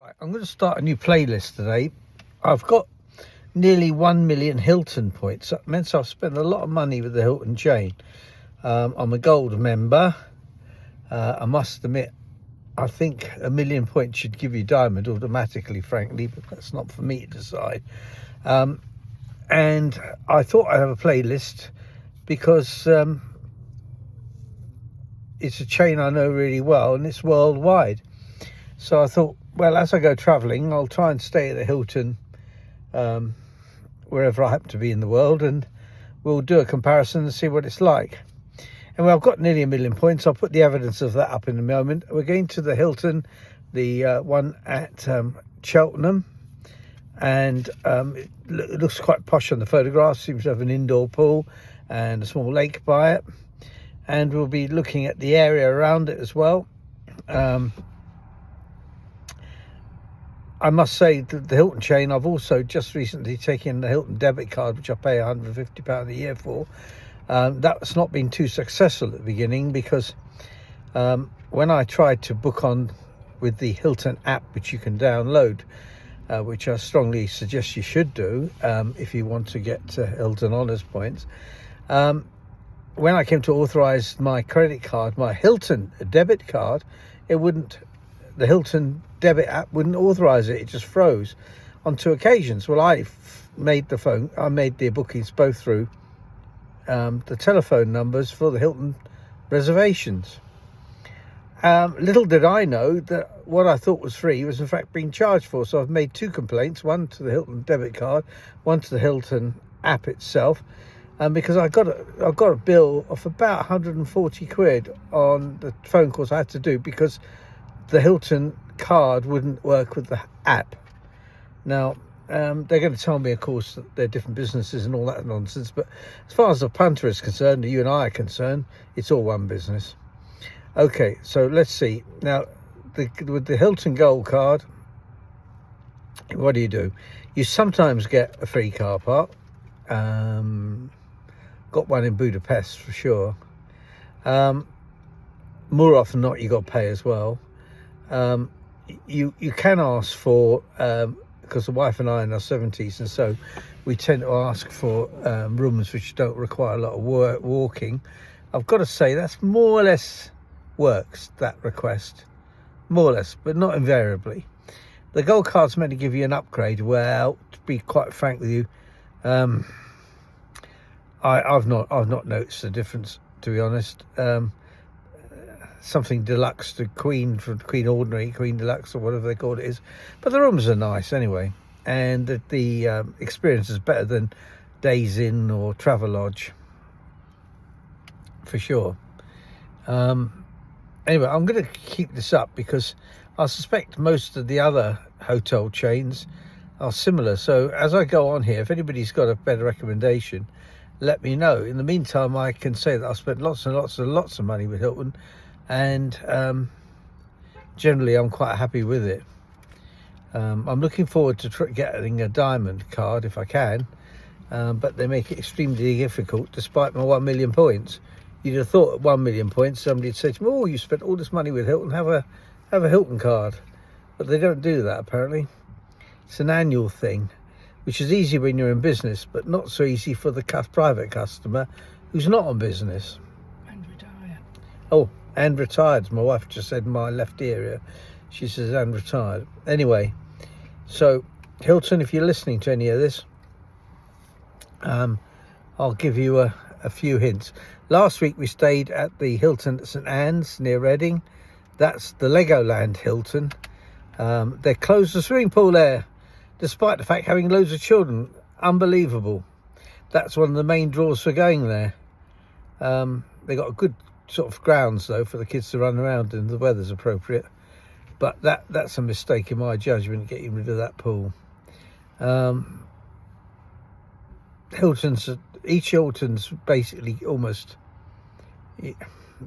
I'm going to start a new playlist today. I've got nearly 1 million Hilton points. That means I've spent a lot of money with the Hilton chain. I'm a gold member. I must admit, I think 1 million points should give you diamond automatically, frankly, but that's not for me to decide. And I thought I'd have a playlist because it's a chain I know really well and it's worldwide. So I thought, well, as I go travelling, I'll try and stay at the Hilton wherever I happen to be in the world, and we'll do a comparison and see what it's like. And I've got nearly 1 million points. I'll put the evidence of that up in a moment. We're going to the Hilton, the one at Cheltenham, and it looks quite posh on the photographs. Seems to have an indoor pool and a small lake by it. And we'll be looking at the area around it as well. I must say that the Hilton chain, I've also just recently taken the Hilton debit card, which I pay £150 a year for. That's not been too successful at the beginning because when I tried to book on with the Hilton app, which you can download, which I strongly suggest you should do if you want to get Hilton Honours points. When I came to authorise my credit card, my Hilton debit card, the Hilton debit app wouldn't authorise it. It just froze on 2 occasions. Well, I made the bookings both through the telephone numbers for the Hilton reservations. Little did I know that what I thought was free was in fact being charged for. So I've made 2 complaints, one to the Hilton debit card, one to the Hilton app itself. Because I got a bill of about 140 quid on the phone calls I had to do because the Hilton card wouldn't work with the app. Now, they're going to tell me, of course, that they're different businesses and all that nonsense. But as far as the punter is concerned, you and I are concerned, it's all one business. Okay, so let's see. Now, with the Hilton Gold card, what do? You sometimes get a free car park. Got one in Budapest for sure. More often than not, you got to pay as well. You can ask for, because the wife and I are in our 70s, and so we tend to ask for rooms which don't require a lot of walking. I've got to say that's more or less works, that request, more or less, but not invariably. The gold card's meant to give you an upgrade. Well, to be quite frank with you, I've not noticed the difference, to be honest. Something deluxe to Queen, from Queen Ordinary, Queen Deluxe, or whatever they call it is. But the rooms are nice anyway, and the experience is better than Days Inn or Travelodge, for sure. Anyway, I'm going to keep this up because I suspect most of the other hotel chains are similar. So as I go on here, if anybody's got a better recommendation, let me know. In the meantime, I can say that I've spent lots and lots and lots of money with Hilton, and generally I'm quite happy with it. I'm looking forward to getting a diamond card if I can, but they make it extremely difficult despite my 1 million points. You'd have thought at 1 million points somebody'd say to me, oh, you spent all this money with Hilton, have a Hilton card. But they don't do that, apparently. It's an annual thing, which is easy when you're in business, but not so easy for the private customer who's not on business. And retired. Oh, and retired. My wife just said in my left ear here. She says, and retired. Anyway, so Hilton, if you're listening to any of this, I'll give you a few hints. Last week we stayed at the Hilton at St Anne's near Reading. That's the Legoland Hilton. They closed the swimming pool there, despite the fact having loads of children. Unbelievable. That's one of the main draws for going there. They got a good sort of grounds though for the kids to run around and the weather's appropriate. But that's a mistake in my judgment, getting rid of that pool. Each Hilton's basically almost, I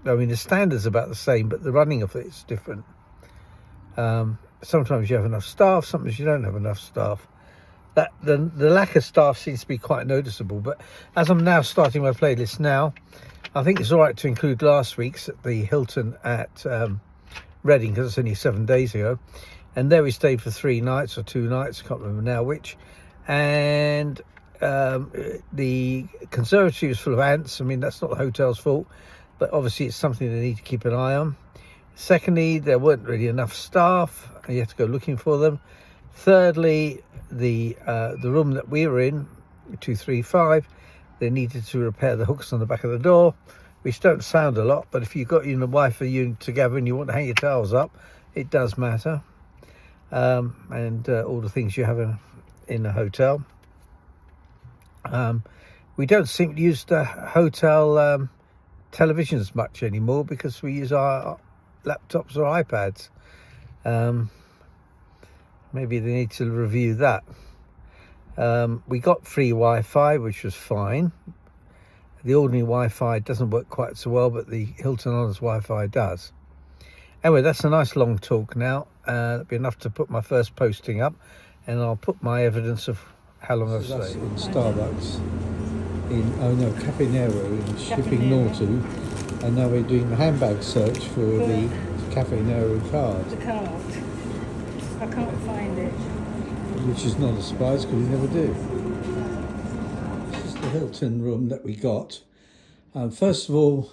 mean, the standard's about the same, but the running of it's different. Sometimes you have enough staff, sometimes you don't have enough staff. The lack of staff seems to be quite noticeable. But as I'm now starting my playlist now, I think it's all right to include last week's at the Hilton at Reading, because it's only 7 days ago. And there we stayed for 3 nights or 2 nights, I can't remember now which. And the conservatory was full of ants. I mean, that's not the hotel's fault, but obviously it's something they need to keep an eye on. Secondly, there weren't really enough staff, and you have to go looking for them. Thirdly, the room that we were in, 235, they needed to repair the hooks on the back of the door, which don't sound a lot, but if you've got you and the wife and you together and you want to hang your towels up, it does matter. And all the things you have in a hotel. We don't seem to use the hotel televisions much anymore because we use our laptops or iPads. Maybe they need to review that. We got free Wi-Fi, which was fine. The ordinary Wi-Fi doesn't work quite so well, but the Hilton Honors Wi-Fi does. Anyway, that's a nice long talk now. That'll be enough to put my first posting up, and I'll put my evidence of how long I've stayed. In Starbucks, Cafe Nero in Shipping Norton, and now we're doing the handbag search for the Cafe Nero card. The card. I can't find it. Which is not a surprise because we never do. This is the Hilton room that we got. First of all,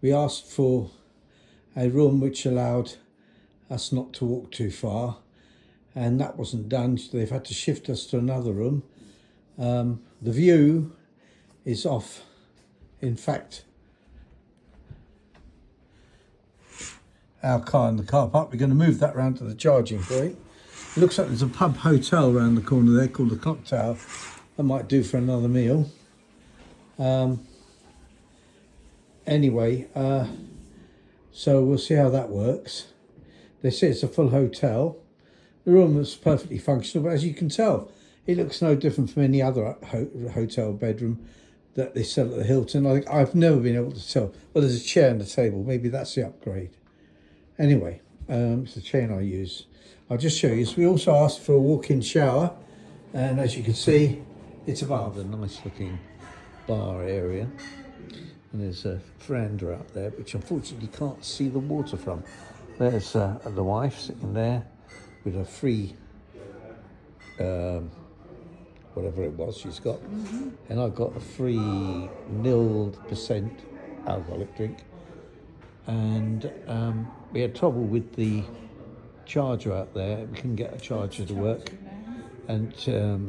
we asked for a room which allowed us not to walk too far, and that wasn't done, so they've had to shift us to another room. The view is off, in fact, our car in the car park. We're going to move that round to the charging point. It looks like there's a pub hotel around the corner there called the Clock Tower. I might do for another meal. Anyway, so we'll see how that works. They say it's a full hotel. The room is perfectly functional, but as you can tell, it looks no different from any other hotel bedroom that they sell at the Hilton. I've never been able to tell. Well, there's a chair and a table. Maybe that's the upgrade. Anyway, it's the chain I use. I'll just show you. So we also asked for a walk-in shower, and as you can see, it's above a nice-looking bar area. And there's a veranda out there, which unfortunately you can't see the water from. There's the wife sitting there with a free, whatever it was she's got. And I've got a free 0% alcoholic drink. And we had trouble with the charger out there. We couldn't get a charger to work. And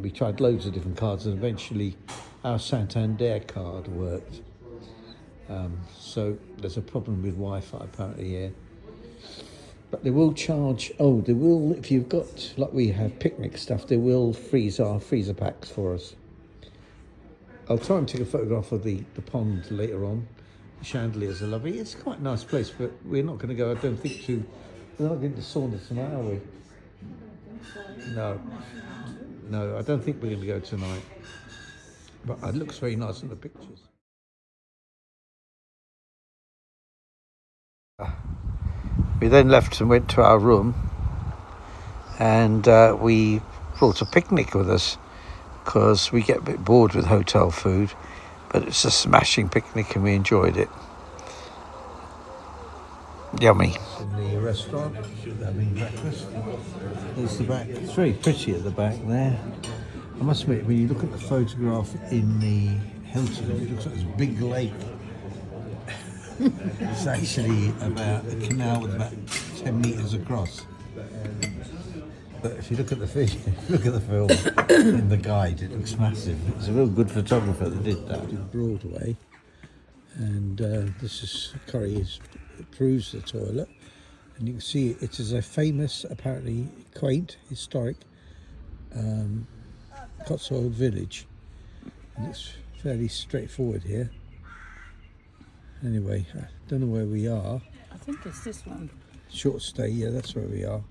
we tried loads of different cards, and eventually our Santander card worked. So there's a problem with Wi-Fi apparently here. But they will charge, they will, if you've got, like we have picnic stuff, they will freeze our freezer packs for us. I'll try and take a photograph of the pond later on. The chandeliers are lovely. It's quite a nice place, but we're not going to go, I don't think, we're not going to sauna tonight, are we? No, I don't think we're going to go tonight. But it looks very nice in the pictures. We then left and went to our room, and we brought a picnic with us because we get a bit bored with hotel food, but it's a smashing picnic and we enjoyed it. Yummy. In the restaurant, having breakfast. There's the back. It's very pretty at the back there. I must admit, when you look at the photograph in the Hilton, it looks like this big lake. It's actually about a canal with about 10 metres across. But if you look at the video, look at the film in the guide, it looks massive. It's a real good photographer that did that. In Broadway, and this is Curry proves the toilet, and you can see it is a famous, apparently quaint, historic Cotswold village, and it's fairly straightforward here. Anyway, I don't know where we are. I think it's this one. Short stay, yeah, that's where we are.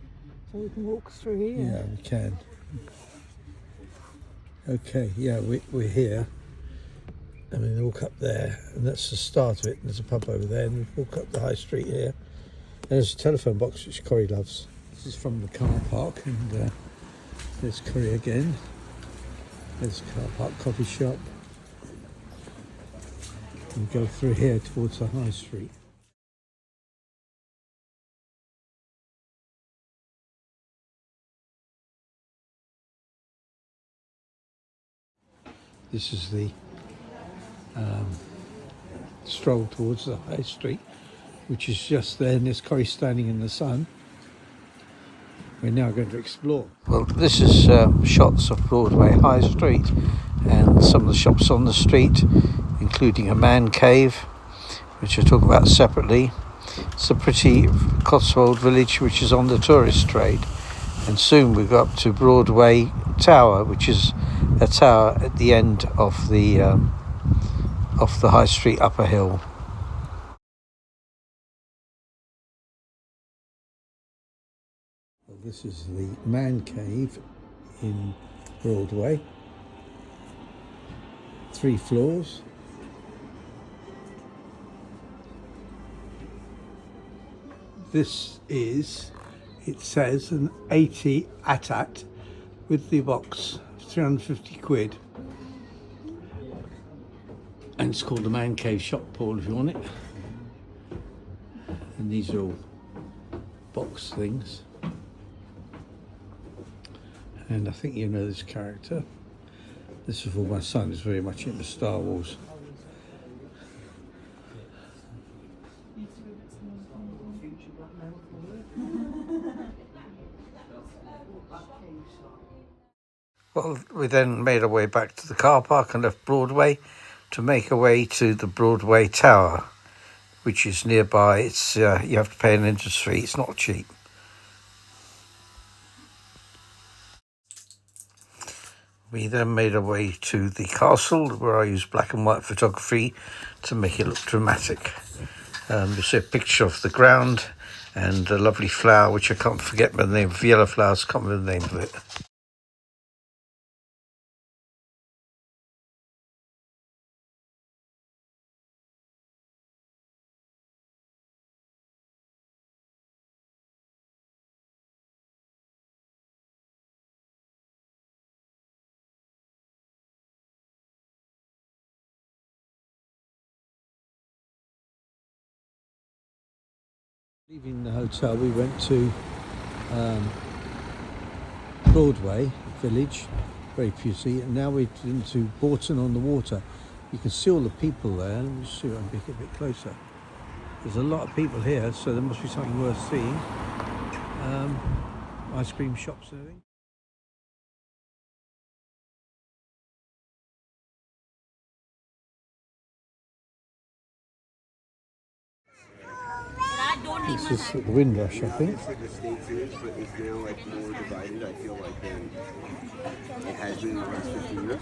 So we can walk through here. Yeah, we can. Okay, yeah, we're here. I mean, walk up there, and that's the start of it. There's a pub over there, and we walk up the high street here. And there's a telephone box, which Corey loves. This is from the car park, and there's Corey again. There's a car park, coffee shop. And go through here towards the high street. This is the stroll towards the High Street, which is just there, and there's Corrie standing in the sun. We're now going to explore. Well, this is shots of Broadway High Street and some of the shops on the street, including a man cave, which I'll talk about separately. It's a pretty Cotswold village which is on the tourist trade, and soon we go up to Broadway Tower, which is a tower at the end of the High Street upper hill. Well, this is the man cave in Broadway. 3 floors. This is, it says, an 80 atat with the box, 350 quid. And it's called the Man Cave Shop, Paul, if you want it. And these are all box things. And I think you know this character. This is for my son, who's very much into Star Wars. Well, we then made our way back to the car park and left Broadway to make our way to the Broadway Tower, which is nearby. It's you have to pay an entrance fee. It's not cheap. We then made our way to the castle, where I used black and white photography to make it look dramatic. You'll see a picture of the ground and a lovely flower, which I can't forget the name of, yellow flowers, can't remember the name of it. Leaving the hotel, we went to Broadway Village, very pretty, and now we're into Bourton-on-the-Water. You can see all the people there. Let me see if I can make it a bit closer. There's a lot of people here, so there must be something worth seeing. Ice cream shops and everything. This is the Windrush, I think. It's like the States is, but it's now like more divided, I feel like, than it has been in the last 15 years.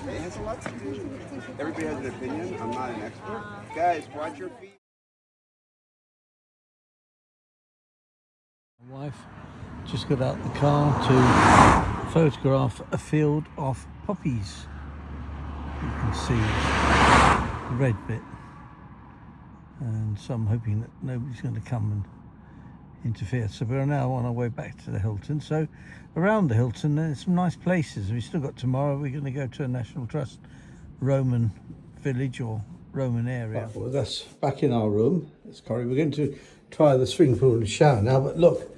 It has a lot to do. Everybody has an opinion. I'm not an expert. Guys, watch your feet. My wife just got out the car to photograph a field of poppies. You can see the red bit. And so I'm hoping that nobody's going to come and interfere. So we're now on our way back to the Hilton. So around the Hilton there's some nice places. We've still got tomorrow. We're going to go to a National Trust Roman village or Roman area. Right, well, that's back in our room. That's Corrie. We're going to try the swimming pool and shower now. But look,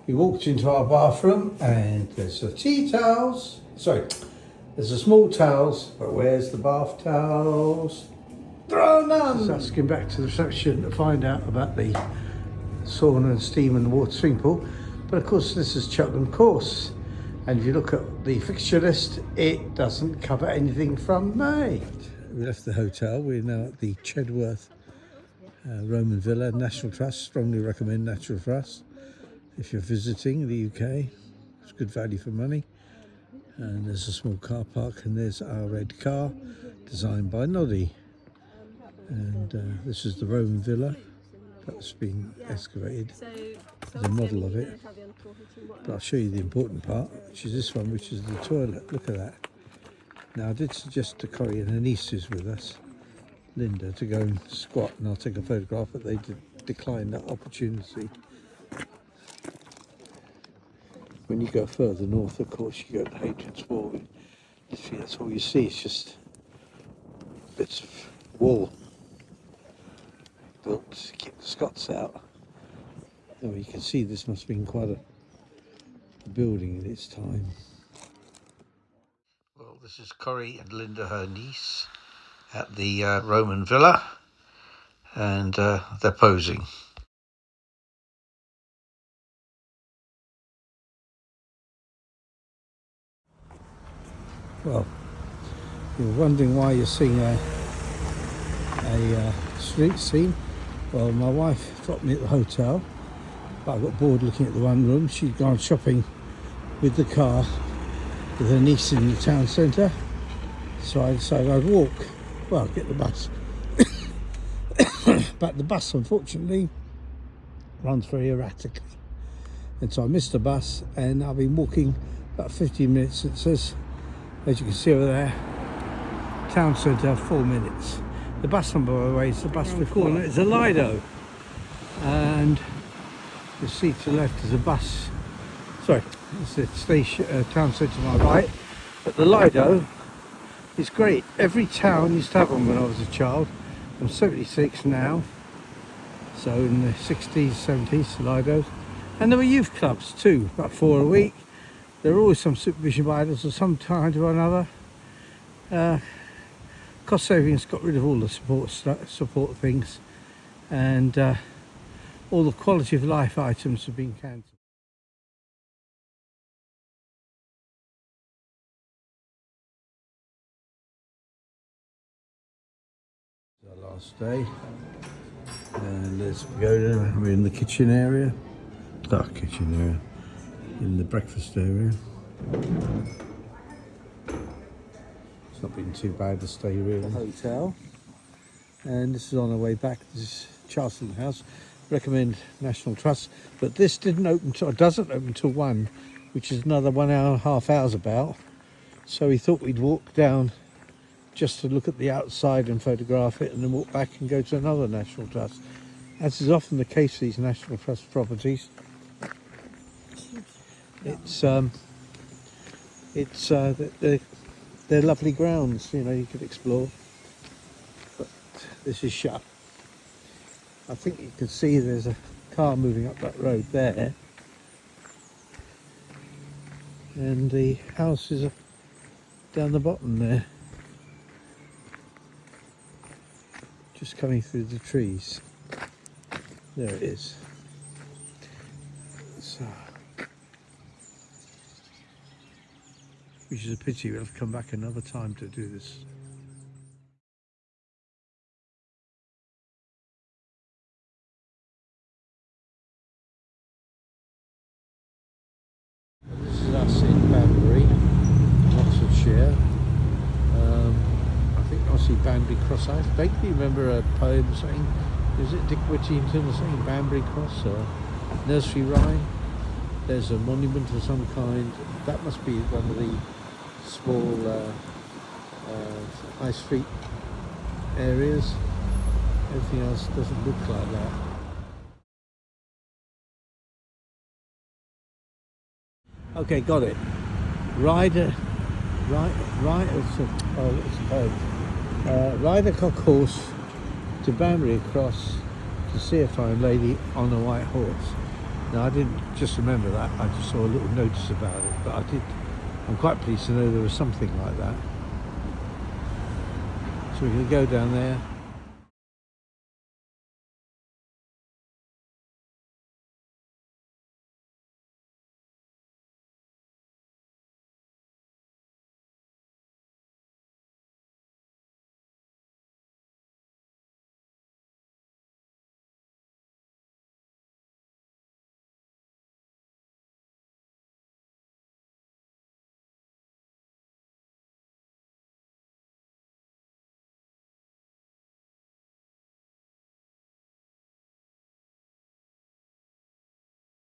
we walked into our bathroom and there's the tea towels. Sorry, there's the small towels, but where's the bath towels? There are none. Just asking back to the reception to find out about the sauna and steam and the water swimming pool. But of course this is Cheltenham course, and if you look at the fixture list, it doesn't cover anything from May. We left the hotel. We're now at the Chedworth Roman Villa, National Trust. Strongly recommend National Trust if you're visiting the UK. It's good value for money. And there's a small car park, and there's our red car designed by Noddy. And this is the Roman Villa that's been excavated. There's a model of it, but I'll show you the important part, which is this one, which is the toilet. Look at that. Now I did suggest to Corrie and her niece who's with us, Linda, to go and squat and I'll take a photograph, but they declined that opportunity. When you go further north, of course, you go to Hadrian's Wall. That's all you see. It's just bits of wall built to keep the Scots out. Oh, you can see this must have been quite a building in its time. This is Corrie and Linda, her niece, at the Roman villa, and they're posing. Well, you're wondering why you're seeing a street scene. Well, my wife dropped me at the hotel, but I got bored looking at the one room. She'd gone shopping with the car with her niece in the town centre, so I decided I'd walk. Well, get the bus. But the bus, unfortunately, runs very erratically, and so I missed the bus, and I've been walking about 15 minutes. It says, as you can see over there, town centre, 4 minutes. The bus number, by the way, is the bus for the corner. It's a Lido, and you see to the left is a bus. Sorry, it's a station, town centre to my right. But the Lido is great. Every town used to have one when I was a child. I'm 76 now, so in the 60s, 70s, Lidos. And there were youth clubs too, about 4 a week. There were always some supervision by idols of some kind or another. Cost savings got rid of all the support things, and all the quality of life items have been cancelled. Our last day, and let's go down. We're in the kitchen area, in the breakfast area. It's not been too bad to stay really. The hotel, and this is on our way back. This is Cheltenham House. Recommend National Trust, but this doesn't open till 1, which is another 1.5 hours about. So we thought we'd walk down just to look at the outside and photograph it, and then walk back and go to another National Trust. As is often the case with these National Trust properties, they're lovely grounds, you know, you could explore, but this is shut. I think you can see there's a car moving up that road there, and the house is down the bottom there, just coming through the trees. There it is. So, which is a pity. We'll have to come back another time to do this. This is us in Banbury, Oxfordshire. I think I see Banbury Cross. I vaguely remember a poem saying, is it Dick Whittington saying Banbury Cross or Nursery Rhyme? There's a monument of some kind. That must be one of the small high street areas. Everything else doesn't look like that. Okay, got it. Ryder Cock Horse to Banbury Cross to see a fine lady on a white horse. Now, I didn't just remember that, I just saw a little notice about it, but I'm quite pleased to know there was something like that. So we're going to go down there.